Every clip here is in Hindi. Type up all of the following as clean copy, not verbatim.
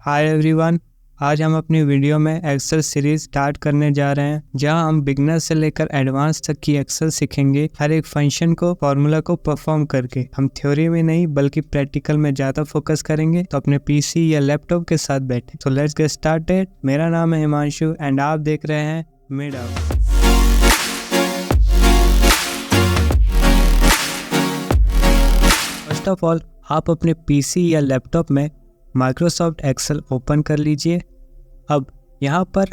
हाय एवरीवन, आज हम अपनी वीडियो में एक्सेल सीरीज स्टार्ट करने जा रहे हैं जहां हम बिगनर से लेकर एडवांस तक की एक्सेल सीखेंगे। हर एक फंक्शन को फॉर्मूला को परफॉर्म करके हम थ्योरी में नहीं बल्कि प्रैक्टिकल में ज़्यादा फोकस करेंगे। तो अपने पीसी या लैपटॉप के साथ बैठे। तो लेट्स गेट स्टार्टेड। मेरा नाम है हिमांशु एंड आप देख रहे हैं mid out. First of all आप अपने पीसी या लैपटॉप में माइक्रोसॉफ्ट एक्सेल ओपन कर लीजिए। अब यहाँ पर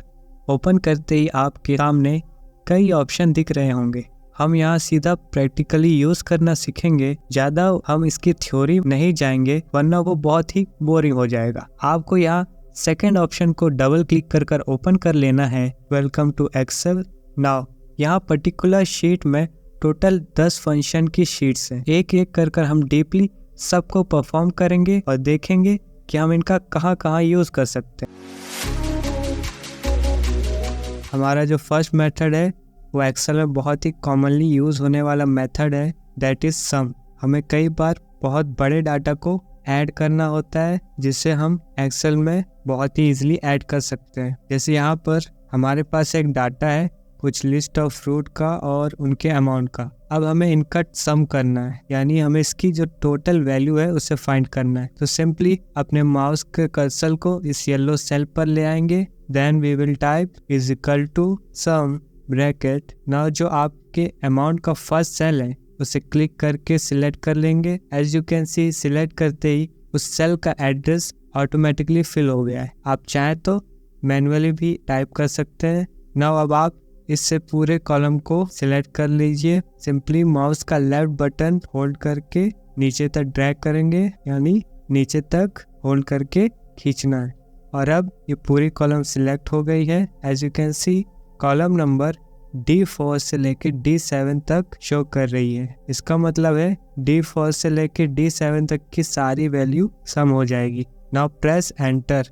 ओपन करते ही आपके सामने कई ऑप्शन दिख रहे होंगे। हम यहाँ सीधा प्रैक्टिकली यूज़ करना सीखेंगे, ज़्यादा हम इसकी थ्योरी नहीं जाएंगे वरना वो बहुत ही बोरिंग हो जाएगा। आपको यहाँ सेकंड ऑप्शन को डबल क्लिक कर ओपन कर लेना है, वेलकम टू एक्सेल नाउ। यहाँ पर्टिकुलर शीट में टोटल 10 फंक्शन की शीट्स हैं। एक एक कर हम डीपली सबको परफॉर्म करेंगे और देखेंगे कि हम इनका कहाँ यूज़ कर सकते हैं। हमारा जो फर्स्ट मेथड है वो एक्सेल में बहुत ही कॉमनली यूज़ होने वाला मेथड है, दैट इज़ सम। हमें कई बार बहुत बड़े डाटा को ऐड करना होता है जिसे हम एक्सेल में बहुत ही ईजिली ऐड कर सकते हैं। जैसे यहाँ पर हमारे पास एक डाटा है, कुछ लिस्ट ऑफ फ्रूट का और उनके अमाउंट का। अब हमें इनका सम करना है, यानी हमें इसकी जो टोटल वैल्यू है उसे फाइंड करना है। तो सिंपली अपने माउस के कर्सर को इस येलो सेल पर ले आएंगे, then we will type is equal to sum bracket. Now जो आपके अमाउंट का फर्स्ट सेल है उसे क्लिक करके सिलेक्ट कर लेंगे। As you can see select करते ही उस सेल का एड्रेस ऑटोमेटिकली फिल हो गया है। आप चाहें तो मैन्युअली भी टाइप कर सकते हैं। नाउ अब आप इससे पूरे कॉलम को सिलेक्ट कर लीजिए। सिंपली माउस का लेफ्ट बटन होल्ड करके नीचे तक ड्रैग करेंगे, यानी नीचे तक होल्ड करके खींचना है। और अब ये पूरी कॉलम सिलेक्ट हो गई है। As you can see column number D4 से लेके D7 तक शो कर रही है। इसका मतलब है D4 से लेके D7 तक की सारी वैल्यू सम हो जाएगी। Now press enter.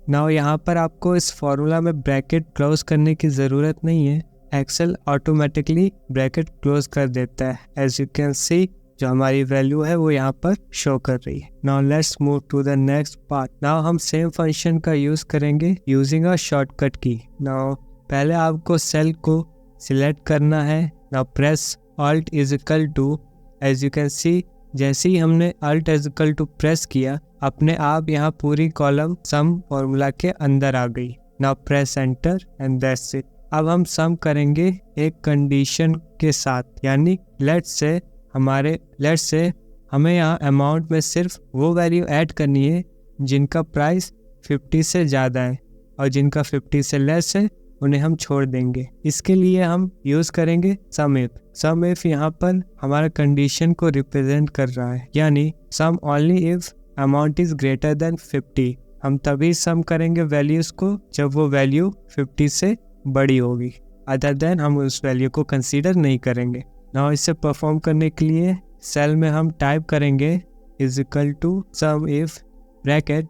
नाउ यहाँ पर आपको इस फॉर्मूला में ब्रैकेट क्लोज करने की ज़रूरत नहीं है, एक्सेल ऑटोमेटिकली ब्रैकेट क्लोज कर देता है। एज यू कैन सी जो हमारी वैल्यू है वो यहाँ पर शो कर रही है। Now let's move to the next part. Now हम सेम फंक्शन का यूज़ करेंगे यूजिंग अ शॉर्टकट की। नाउ पहले आपको सेल को सिलेक्ट करना है। Now press alt is equal to, as you can see जैसे ही हमने alt is equal to press किया अपने आप यहाँ पूरी कॉलम सम फॉर्मूला के अंदर आ गई। Now press enter and that's it. अब हम सम करेंगे एक कंडीशन के साथ, यानी लेट्स से हमें यहाँ अमाउंट में सिर्फ वो वैल्यू ऐड करनी है जिनका प्राइस 50 से ज़्यादा है और जिनका 50 से लेस है उन्हें हम छोड़ देंगे। इसके लिए हम यूज़ करेंगे सम इफ। सम इफ यहाँ पर हमारा कंडीशन को रिप्रेजेंट कर रहा है, यानी sum only if amount is greater than 50। हम तभी सम करेंगे वैल्यूज को जब वो वैल्यू 50 से बड़ी होगी, अदर देन हम उस वैल्यू को कंसीडर नहीं करेंगे। नाउ इसे परफॉर्म करने के लिए सेल में हम टाइप करेंगे is equal to sum if bracket,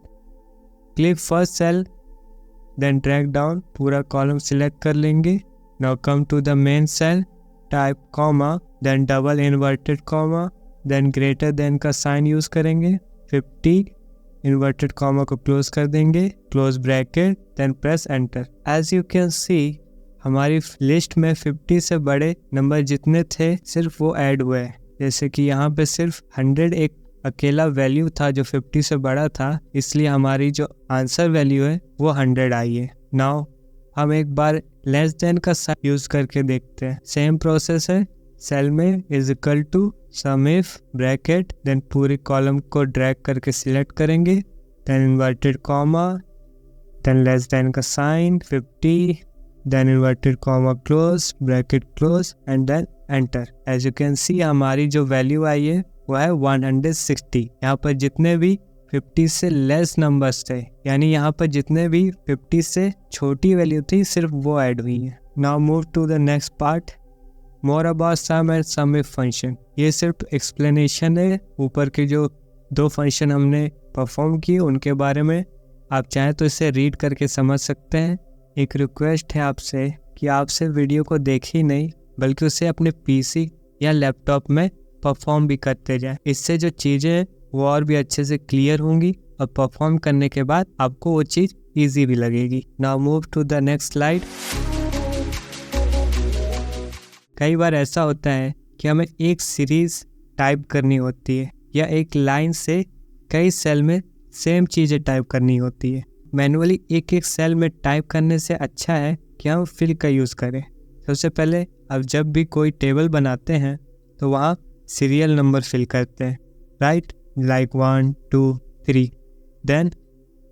click first cell, then drag down, पूरा कॉलम सिलेक्ट कर लेंगे। Now come to the main cell, type comma, then double inverted comma, then greater than का साइन यूज़ करेंगे, 50 इन्वर्टेड कॉमा को क्लोज कर देंगे, close bracket, then press enter. As you can see हमारी लिस्ट में 50 से बड़े नंबर जितने थे सिर्फ वो ऐड हुए हैं। जैसे कि यहाँ पे सिर्फ 100 एक अकेला वैल्यू था जो 50 से बड़ा था, इसलिए हमारी जो आंसर वैल्यू है वो 100 आई है। नाउ हम एक बार लेस देन का साइन यूज़ करके देखते हैं। सेम प्रोसेस है, सेल में is equal to sum if bracket, then पूरी कॉलम को ड्रैग करके सिलेक्ट करेंगे, then inverted comma, then less than का sign 50, then inverted comma close bracket close and then enter. As you can see हमारी जो वैल्यू आई है वो है 160। यहाँ पर जितने भी 50 से लेस नंबर्स थे, यानी यहाँ पर जितने भी 50 से छोटी वैल्यू थी सिर्फ वो ऐड हुई है। Now move to the next part, more about sum and sum if function. ये सिर्फ एक्सप्लेनेशन है, ऊपर के जो 2 फंक्शन हमने परफॉर्म किए उनके बारे में आप चाहें तो इसे रीड करके समझ सकते हैं। एक रिक्वेस्ट है आपसे कि आप सिर्फ वीडियो को देखें ही नहीं बल्कि उसे अपने पीसी या लैपटॉप में परफॉर्म भी करते जाएं। इससे जो चीज़ें वो और भी अच्छे से क्लियर होंगी और परफॉर्म करने के बाद आपको वो चीज़ ईजी भी लगेगी। Now move to the next slide. कई बार ऐसा होता है कि हमें एक सीरीज टाइप करनी होती है या एक लाइन से कई सेल में सेम चीज़ें टाइप करनी होती है। मैनुअली एक एक सेल में टाइप करने से अच्छा है कि हम फिल का यूज़ करें। सबसे पहले अब जब भी कोई टेबल बनाते हैं तो वहाँ सीरियल नंबर फिल करते हैं, राइट, लाइक 1 2 3। देन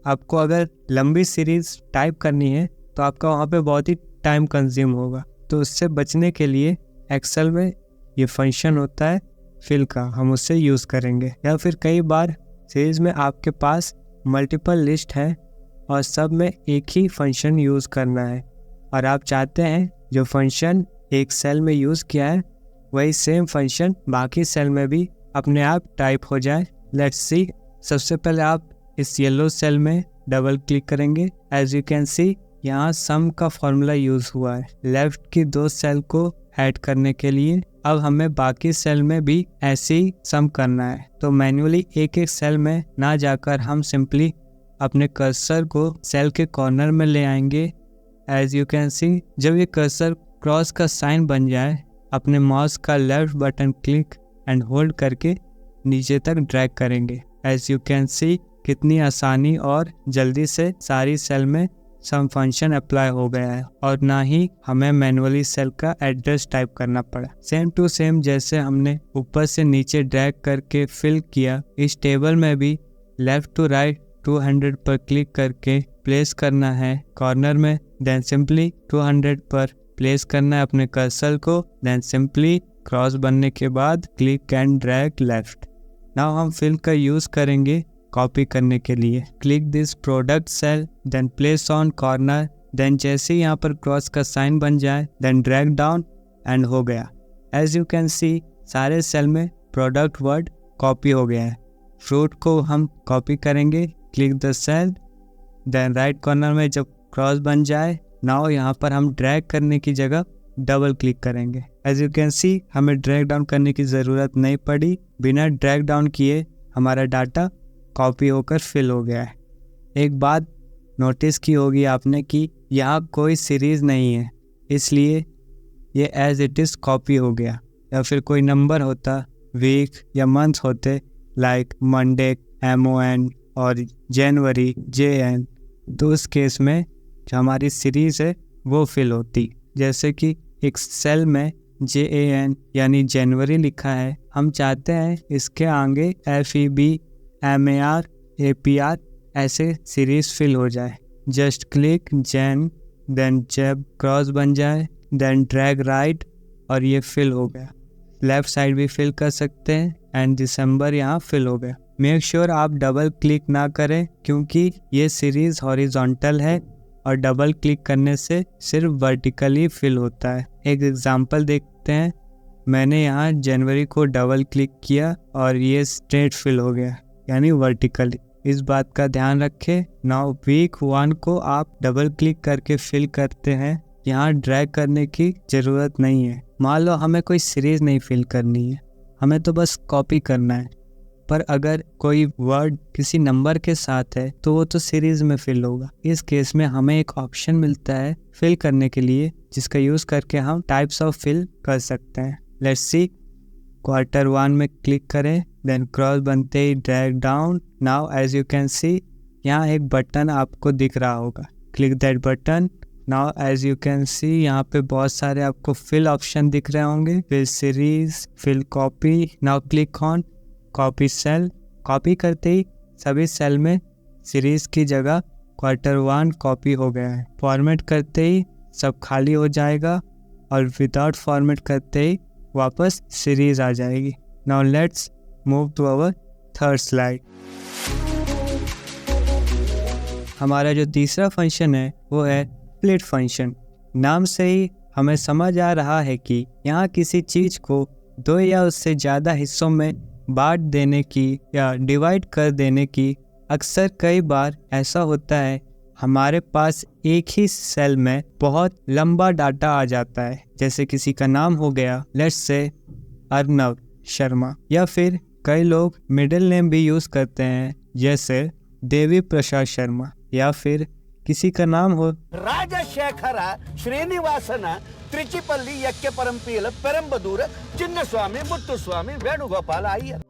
आपको अगर लंबी सीरीज टाइप करनी है तो आपका वहाँ पे बहुत ही टाइम कंज्यूम होगा। तो उससे बचने के लिए एक्सेल में ये फंक्शन होता है फिल का, हम उससे यूज़ करेंगे। या फिर कई बार सीरीज में आपके पास मल्टीपल लिस्ट है और सब में एक ही फंक्शन यूज़ करना है और आप चाहते हैं जो फंक्शन एक सेल में यूज़ किया है वही सेम फंक्शन बाकी सेल में भी अपने आप टाइप हो जाए। Let's see. सबसे पहले आप इस येलो सेल में डबल क्लिक करेंगे। एज यू कैन सी यहाँ सम का फॉर्मूला यूज़ हुआ है लेफ्ट की 2 सेल को ऐड करने के लिए। अब हमें बाकी सेल में भी ऐसे ही सम करना है। तो मैन्युअली एक एक सेल में ना जाकर हम सिंपली अपने कर्सर को सेल के कॉर्नर में ले आएंगे। एज यू कैन सी जब ये कर्सर क्रॉस का साइन बन जाए अपने माउस का left button click and hold करके नीचे तक ड्रैग करेंगे। एज यू कैन सी कितनी आसानी और जल्दी से सारी सेल में सम फंक्शन अप्लाई हो गया है और ना ही हमें मैनुअली सेल का एड्रेस टाइप करना पड़ा। सेम टू सेम जैसे हमने ऊपर से नीचे ड्रैग करके फिल किया, इस टेबल में भी लेफ्ट टू राइट 200 पर क्लिक करके प्लेस करना है कॉर्नर में। देन सिंपली 200 पर प्लेस करना है अपने कर्सर को। देन सिंपली क्रॉस बनने के बाद click and drag left. Now हम फिल का यूज़ करेंगे कॉपी करने के लिए। Click this product cell then place on corner. Then जैसे ही यहाँ पर क्रॉस का साइन बन जाए देन ड्रैग डाउन एंड हो गया। एज यू कैन सी सारे सेल में प्रोडक्ट वर्ड कॉपी हो गया है। फ्रूट को हम कॉपी करेंगे। Click the cell then right corner में जब क्रॉस बन जाए नाउ यहाँ पर हम ड्रैग करने की जगह डबल क्लिक करेंगे। एज यू कैन सी हमें ड्रैग डाउन करने की ज़रूरत नहीं पड़ी। बिना ड्रैग डाउन किए हमारा डाटा कॉपी होकर फिल हो गया है। एक बात नोटिस की होगी आपने कि यहाँ कोई सीरीज़ नहीं है इसलिए ये एज इट इज़ कॉपी हो गया। या फिर कोई नंबर होता, वीक या मंथ होते लाइक मंडे MON और जनवरी JN, तो उस केस में जो हमारी सीरीज़ है वो फिल होती। जैसे कि एक सेल में JAN यानी जनवरी लिखा है, हम चाहते हैं इसके आगे FEB MAR APR ऐसे सीरीज फिल हो जाए। जस्ट क्लिक जैन देन जब क्रॉस बन जाए देन ड्रैग राइट और ये फिल हो गया। लेफ्ट साइड भी फिल कर सकते हैं एंड दिसंबर यहाँ फिल हो गया। मेक श्योर आप डबल क्लिक ना करें क्योंकि ये सीरीज हॉरिजॉन्टल है और डबल क्लिक करने से सिर्फ वर्टिकली फिल होता है। एक एग्जांपल देखते हैं। मैंने यहाँ जनवरी को डबल क्लिक किया और ये स्ट्रेट फिल हो गया यानी वर्टिकली। इस बात का ध्यान रखें। नाउ वीक 1 को आप डबल क्लिक करके फिल करते हैं, यहाँ ड्रैग करने की ज़रूरत नहीं है। मान लो हमें कोई सीरीज नहीं फिल करनी है, हमें तो बस कॉपी करना है। पर अगर कोई वर्ड किसी नंबर के साथ है तो वो तो सीरीज में फिल होगा। इस केस में हमें एक ऑप्शन मिलता है फिल करने के लिए जिसका यूज़ करके हम टाइप्स ऑफ फिल कर सकते हैं। Let's see. Q1 में क्लिक करें देन क्रॉस बनते ही drag down. Now as you can see यहाँ एक बटन आपको दिख रहा होगा, click that button. Now as you can see यहाँ पे बहुत सारे आपको फिल ऑप्शन दिख रहे होंगे, fill series, fill copy. Now click on copy cell. Copy करते ही सभी सेल में सीरीज की जगह Q1 कॉपी हो गया है। फॉर्मेट करते ही सब खाली हो जाएगा और विदाउट फॉर्मेट करते ही वापस सीरीज आ जाएगी। Now let's move to our third slide. हमारा जो तीसरा फंक्शन है वो है स्प्लिट फंक्शन। नाम से ही हमें समझ आ रहा है कि यहाँ किसी चीज़ को 2 या उससे ज़्यादा हिस्सों में बांट देने की या डिवाइड कर देने की। अक्सर कई बार ऐसा होता है हमारे पास एक ही सेल में बहुत लंबा डाटा आ जाता है, जैसे किसी का नाम हो गया लेट्स से अर्नव शर्मा, या फिर कई लोग मिडिल नेम भी यूज़ करते हैं जैसे देवी प्रसाद शर्मा, या फिर किसी का नाम हो राजशेखर श्रीनिवासन त्रिचिपल्ली यक्केपरंपील पेरंबदूर चिन्नस्वामी मुत्तुस्वामी वेणुगोपाल अय्यर।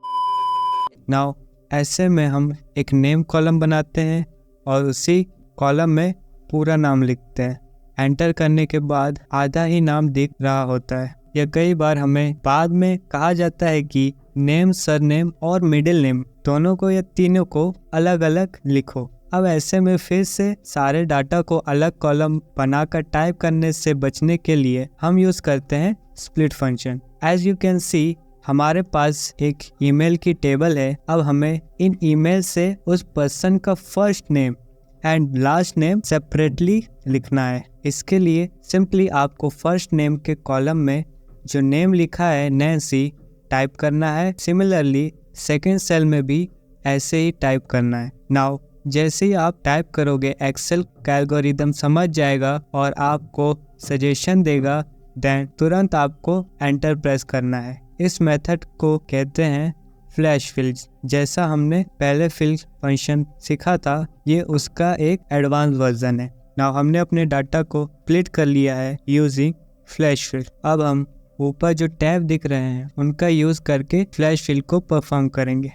नाउ ऐसे में हम एक नेम कॉलम बनाते हैं और उसी कॉलम में पूरा नाम लिखते हैं। एंटर करने के बाद आधा ही नाम दिख रहा होता है। या कई बार हमें बाद में कहा जाता है कि नेम, सरनेम और मिडिल नेम दोनों को या तीनों को अलग अलग लिखो। अब ऐसे में फिर से सारे डाटा को अलग कॉलम बनाकर टाइप करने से बचने के लिए हम यूज करते हैं split function. As you can see हमारे पास एक ईमेल की टेबल है। अब हमें इन ईमेल से उस पर्सन का first name and last name separately लिखना है। इसके लिए सिंपली आपको फर्स्ट नेम के कॉलम में जो नेम लिखा है नैन्सी टाइप करना है। सिमिलरली सेकेंड सेल में भी ऐसे ही टाइप करना है। नाउ जैसे ही आप टाइप करोगे एक्सेल का एल्गोरिदम समझ जाएगा और आपको सजेशन देगा, देन तुरंत आपको एंटर प्रेस करना है। इस मेथड को कहते हैं फ्लैश फिल। जैसा हमने पहले फिल फंक्शन सीखा था, ये उसका एक एडवांस वर्जन है। नाउ हमने अपने डाटा को स्प्लिट कर लिया है यूजिंग फ्लैश फिल। अब हम ऊपर जो टैब दिख रहे हैं उनका यूज करके फ्लैश फिल को परफॉर्म करेंगे।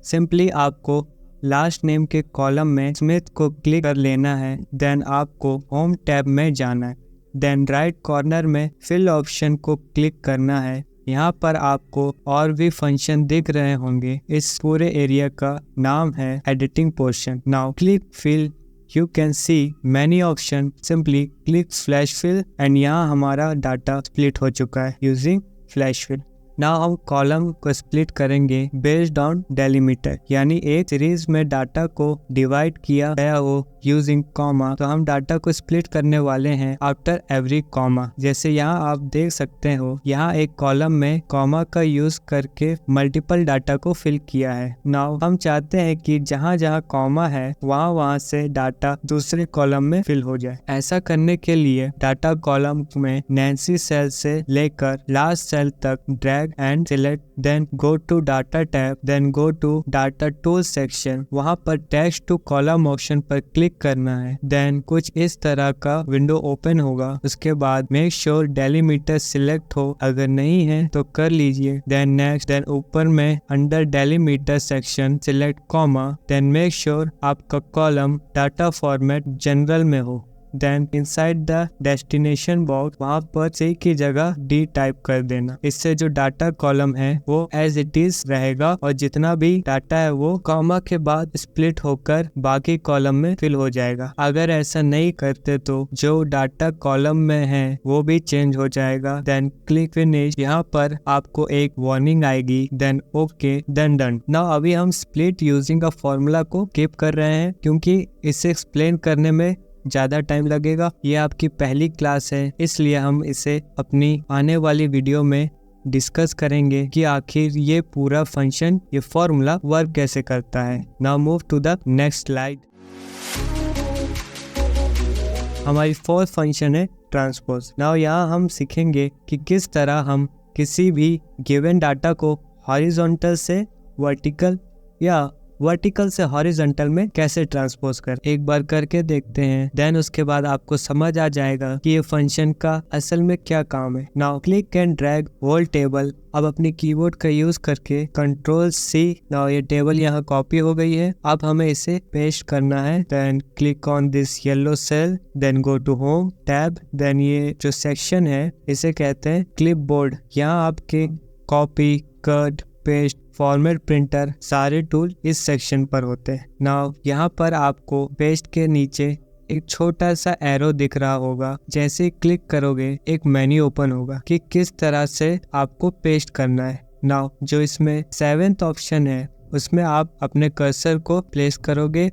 सिंपली आपको लास्ट नेम के कॉलम में स्मिथ को क्लिक कर लेना है। देन आपको होम टैब में जाना है। देन राइट कॉर्नर में फिल ऑप्शन को क्लिक करना है। यहाँ पर आपको और भी फंक्शन दिख रहे होंगे। इस पूरे एरिया का नाम है editing portion. Now click fill, you can see many option. Simply click flash fill and यहाँ हमारा डाटा स्प्लिट हो चुका है यूजिंग फ्लैश फिल। नाउ हम कॉलम को स्प्लिट करेंगे बेस्ड ऑन डेलीमीटर, यानी एक सीरीज में डाटा को डिवाइड किया गया हो यूजिंग कॉमा, तो हम डाटा को स्प्लिट करने वाले हैं आफ्टर एवरी कॉमा। जैसे यहाँ आप देख सकते हो, यहाँ एक कॉलम में कॉमा का यूज करके मल्टीपल डाटा को फिल किया है। नाउ हम चाहते हैं कि जहाँ जहाँ कॉमा है वहाँ से डाटा दूसरे कॉलम में फिल हो जाए। ऐसा करने के लिए डाटा कॉलम में नैन्सी सेल से लेकर लास्ट सेल तक drag and select, then go to data tab, then go to data tools section। वहाँ पर text to column ऑप्शन पर क्लिक करना है। then कुछ इस तरह का विंडो ओपन होगा। उसके बाद make sure delimiter select हो, अगर नहीं है तो कर लीजिए। then next, then ऊपर में under delimiter section select comma, then make sure आपका कॉलम डाटा फॉर्मेट जनरल में हो। Then inside the destination box वहाँ पर सी की जगह डी टाइप कर देना। इससे जो डाटा कॉलम है वो एज इट इज रहेगा और जितना भी डाटा है वो कॉमा के बाद स्प्लिट होकर बाकी कॉलम में फिल हो जाएगा। अगर ऐसा नहीं करते तो जो डाटा कॉलम में है वो भी चेंज हो जाएगा। Then click finish. यहाँ पर आपको एक वार्निंग आएगी। Then okay, then done. Now अभी हम स्प्लिट यूजिंग अ फॉर्मूला को कीप कर रहे हैं क्योंकि इसे एक्सप्लेन करने में ज़्यादा टाइम लगेगा। ये आपकी पहली क्लास है, इसलिए हम इसे अपनी आने वाली वीडियो में डिस्कस करेंगे कि आखिर ये पूरा फंक्शन, ये फॉर्मूला वर्क कैसे करता है। Now move to the next slide. हमारी फोर्थ फंक्शन है ट्रांसपोज। नाउ यहाँ हम सीखेंगे कि किस तरह हम किसी भी गिवन डाटा को हॉरिजॉन्टल से वर्टिकल या वर्टिकल से हॉरिजॉन्टल में कैसे ट्रांसपोज कर। एक बार करके देखते हैं, देन उसके बाद आपको समझ आ जाएगा कि ये फंक्शन का असल में क्या काम है। Now click and drag whole table. अब अपनी कीबोर्ड का यूज करके कंट्रोल सी। नाउ ये टेबल यहाँ कॉपी हो गई है। अब हमें इसे पेस्ट करना है। Then click on this yellow cell, then go to home tab. Then ये जो सेक्शन है इसे कहते हैं क्लिपबोर्ड। यहाँ आपके copy, cut, paste, format, printer सारे टूल इस सेक्शन पर होते हैं। नाउ यहाँ पर आपको पेस्ट के नीचे एक छोटा सा एरो दिख रहा होगा। जैसे ही क्लिक करोगे एक मेन्यू ओपन होगा कि किस तरह से आपको पेस्ट करना है। नाउ जो इसमें 7th ऑप्शन है उसमें आप अपने कर्सर को प्लेस करोगे,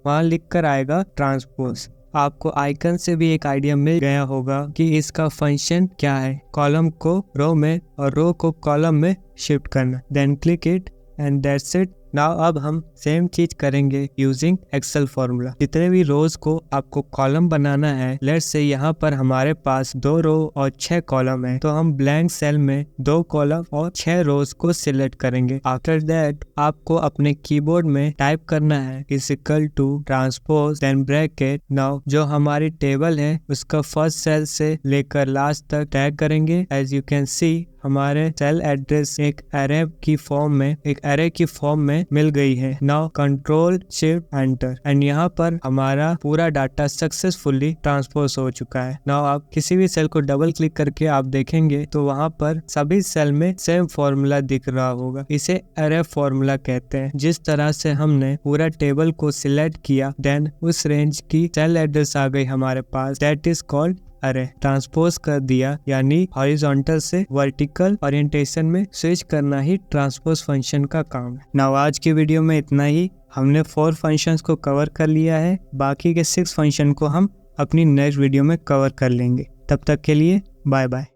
वहाँ लिख कर आएगा ट्रांसपोज। आपको आइकन से भी एक आइडिया मिल गया होगा कि इसका फंक्शन क्या है। कॉलम को रो में और रो को कॉलम में शिफ्ट करना। Then click it and that's it. Now अब हम सेम चीज करेंगे यूजिंग एक्सेल फॉर्मूला। जितने भी रोज को आपको कॉलम बनाना है, लेट्स से यहाँ पर हमारे पास 2 रो और 6 कॉलम है, तो हम ब्लैंक सेल में 2 कॉलम और 6 रोज को सिलेक्ट करेंगे। आफ्टर दैट आपको अपने कीबोर्ड में टाइप करना है = ट्रांसपोज देन ब्रैकेट। नाउ जो हमारी टेबल है उसका फर्स्ट सेल से लेकर लास्ट तक टैग करेंगे। एज यू कैन सी हमारे सेल एड्रेस एक एरे की फॉर्म में मिल गई है। नाउ Ctrl+Shift+Enter एंड यहाँ पर हमारा पूरा डाटा सक्सेसफुली ट्रांसपोज हो चुका है। नाउ आप किसी भी सेल को डबल क्लिक करके आप देखेंगे तो वहाँ पर सभी सेल में सेम फॉर्मूला दिख रहा होगा। इसे एरे फॉर्मूला कहते हैं। जिस तरह से हमने पूरा टेबल को सिलेक्ट किया, देन उस रेंज की सेल एड्रेस आ गई हमारे पास, दैट इज कॉल्ड अरे। ट्रांसपोज कर दिया यानी हॉरिजॉन्टल से वर्टिकल ओरिएंटेशन में स्विच करना ही ट्रांसपोज फंक्शन का काम है। नाउ आज की वीडियो में इतना ही। हमने 4 फंक्शंस को कवर कर लिया है, बाकी के 6 फंक्शन को हम अपनी नेक्स्ट वीडियो में कवर कर लेंगे। तब तक के लिए बाय बाय।